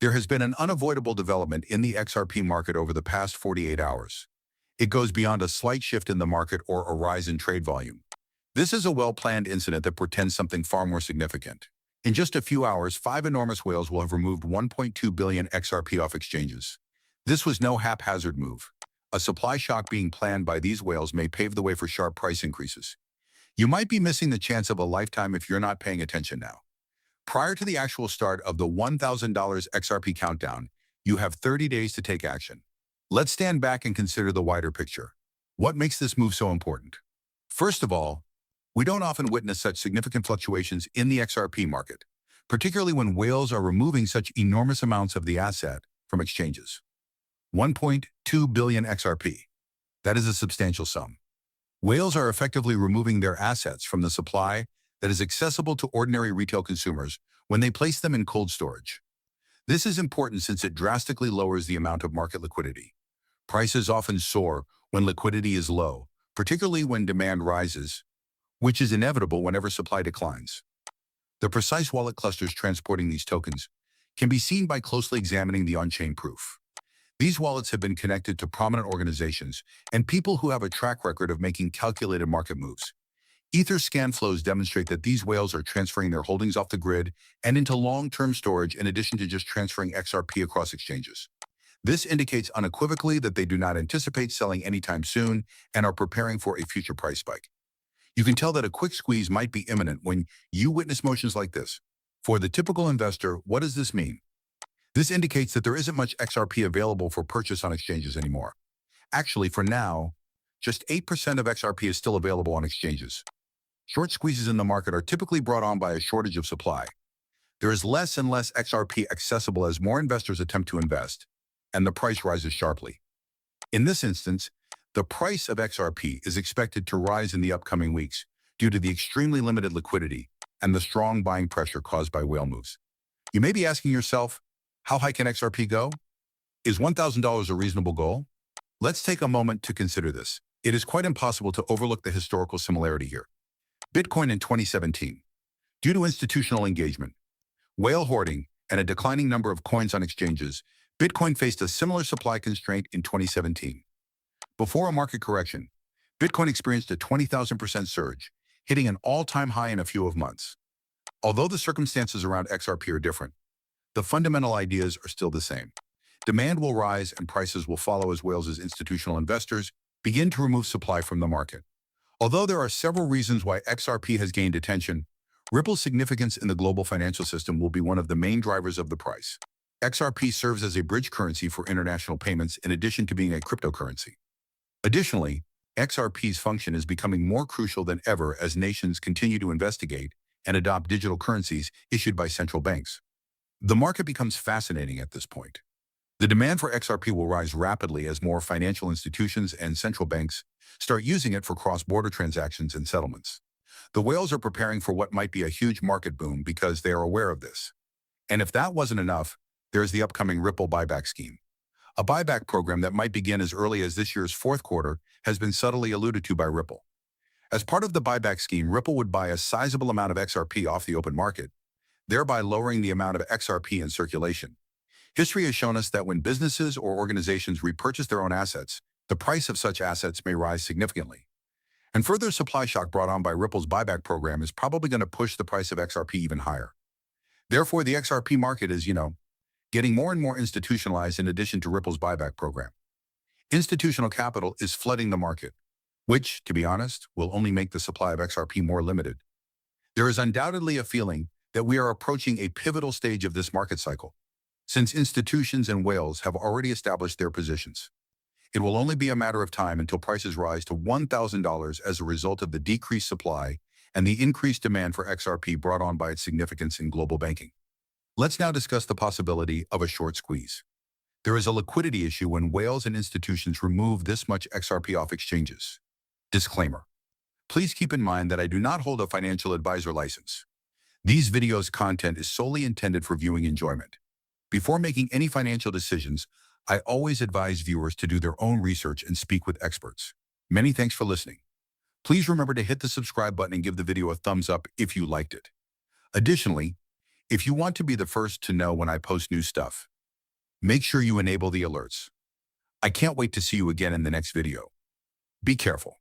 There has been an unavoidable development in the XRP market over the past 48 hours. It goes beyond a slight shift in the market or a rise in trade volume. This is a well-planned incident that portends something far more significant. In just a few hours, five enormous whales will have removed 1.2 billion XRP off exchanges. This was no haphazard move. A supply shock being planned by these whales may pave the way for sharp price increases. You might be missing the chance of a lifetime if you're not paying attention now. Prior to the actual start of the $1,000 XRP countdown, you have 30 days to take action. Let's stand back and consider the wider picture. What makes this move so important? First of all, we don't often witness such significant fluctuations in the XRP market, particularly when whales are removing such enormous amounts of the asset from exchanges. 1.2 billion XRP. That is a substantial sum. Whales are effectively removing their assets from the supply that is accessible to ordinary retail consumers when they place them in cold storage. This is important since it drastically lowers the amount of market liquidity. Prices often soar when liquidity is low, particularly when demand rises, which is inevitable whenever supply declines. The precise wallet clusters transporting these tokens can be seen by closely examining the on-chain proof. These wallets have been connected to prominent organizations and people who have a track record of making calculated market moves. Ether scan flows demonstrate that these whales are transferring their holdings off the grid and into long-term storage in addition to just transferring XRP across exchanges. This indicates unequivocally that they do not anticipate selling anytime soon and are preparing for a future price spike. You can tell that a quick squeeze might be imminent when you witness motions like this. For the typical investor, what does this mean? This indicates that there isn't much XRP available for purchase on exchanges anymore. Actually, for now, just 8% of XRP is still available on exchanges. Short squeezes in the market are typically brought on by a shortage of supply. There is less and less XRP accessible as more investors attempt to invest, and the price rises sharply. In this instance, the price of XRP is expected to rise in the upcoming weeks due to the extremely limited liquidity and the strong buying pressure caused by whale moves. You may be asking yourself, how high can XRP go? Is $1,000 a reasonable goal? Let's take a moment to consider this. It is quite impossible to overlook the historical similarity here. Bitcoin in 2017. Due to institutional engagement, whale hoarding, and a declining number of coins on exchanges, Bitcoin faced a similar supply constraint in 2017. Before a market correction, Bitcoin experienced a 20,000% surge, hitting an all-time high in a few months. Although the circumstances around XRP are different, the fundamental ideas are still the same. Demand will rise and prices will follow as whales' institutional investors begin to remove supply from the market. Although there are several reasons why XRP has gained attention, Ripple's significance in the global financial system will be one of the main drivers of the price. XRP serves as a bridge currency for international payments in addition to being a cryptocurrency. Additionally, XRP's function is becoming more crucial than ever as nations continue to investigate and adopt digital currencies issued by central banks. The market becomes fascinating at this point. The demand for XRP will rise rapidly as more financial institutions and central banks start using it for cross-border transactions and settlements. The whales are preparing for what might be a huge market boom because they are aware of this. And if that wasn't enough, there's the upcoming Ripple buyback scheme. A buyback program that might begin as early as this year's fourth quarter has been subtly alluded to by Ripple. As part of the buyback scheme, Ripple would buy a sizable amount of XRP off the open market, thereby lowering the amount of XRP in circulation. History has shown us that when businesses or organizations repurchase their own assets, the price of such assets may rise significantly. And further supply shock brought on by Ripple's buyback program is probably going to push the price of XRP even higher. Therefore, the XRP market is, getting more and more institutionalized in addition to Ripple's buyback program. Institutional capital is flooding the market, which, to be honest, will only make the supply of XRP more limited. There is undoubtedly a feeling that we are approaching a pivotal stage of this market cycle, since institutions and whales have already established their positions. It will only be a matter of time until prices rise to $1,000 as a result of the decreased supply and the increased demand for XRP brought on by its significance in global banking. Let's now discuss the possibility of a short squeeze. There is a liquidity issue when whales and institutions remove this much XRP off exchanges. Disclaimer. Please keep in mind that I do not hold a financial advisor license. These videos' content is solely intended for viewing enjoyment. Before making any financial decisions, I always advise viewers to do their own research and speak with experts. Many thanks for listening. Please remember to hit the subscribe button and give the video a thumbs up if you liked it. Additionally, If you want to be the first to know when I post new stuff, make sure you enable the alerts. I can't wait to see you again in the next video. Be careful.